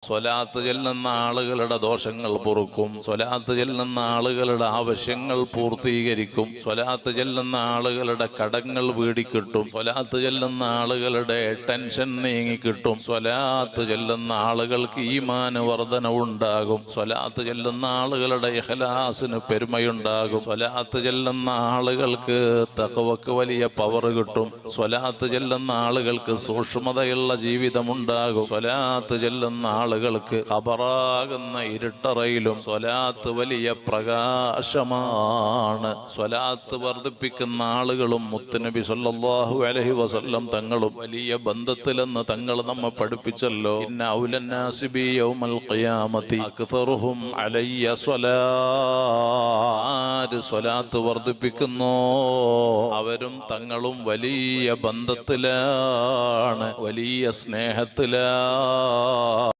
സ്വലാത്ത് ചെല്ലുന്ന ആളുകളുടെ ദോഷങ്ങൾ പൊറുക്കും. സ്വലാത്ത് ചെല്ലുന്ന ആളുകളുടെ ആവശ്യങ്ങൾ പൂർത്തീകരിക്കും. സ്വലാത്ത് ചെല്ലുന്ന ആളുകളുടെ കടങ്ങൾ വീടിക്കിട്ടും. സ്വലാത്ത് ചെല്ലുന്ന ആളുകളുടെ ടെൻഷൻ നീങ്ങിക്കിട്ടും. സ്വലാത്ത് ചെല്ലുന്ന ആളുകൾക്ക് ഈമാന് വർധനവുണ്ടാകും. സ്വലാത്ത് ചെല്ലുന്ന ആളുകളുടെ ഇഖ്ലാസിന് പെരുമയുണ്ടാകും. സ്വലാത്ത് ചെല്ലുന്ന ആളുകൾക്ക് തഖ്വക്ക് വലിയ പവർ കിട്ടും. സ്വലാത്ത് ചെല്ലുന്ന ആളുകൾക്ക് സൂക്ഷ്മതയുള്ള ജീവിതമുണ്ടാകും. സ്വലാത്ത് ചെല്ലുന്ന ആളുകൾക്ക് ഖബറാകുന്ന ഇരുട്ടറയിലും സ്വലാത്ത് വലിയ പ്രകാശമാണ്. സ്വലാത്ത് വർദ്ധിപ്പിക്കുന്ന ആളുകളും മുത്തുനബി സല്ലല്ലാഹു അലൈഹി വസല്ലം തങ്ങളും വലിയ ബന്ധത്തിലെന്ന് തങ്ങൾ നമ്മെ പഠിപ്പിച്ചല്ലോ. ഇന്ന ഔലന്നാസി ബി യൗമൽ ഖിയാമത്തി അക്തറുഹും അലയ്യ സ്വലാ. ആര് സ്വലാത്ത് വർദ്ധിപ്പിക്കുന്നോ അവരും തങ്ങളും വലിയ ബന്ധത്തിലാണ്, വലിയ സ്നേഹത്തിലാണ്.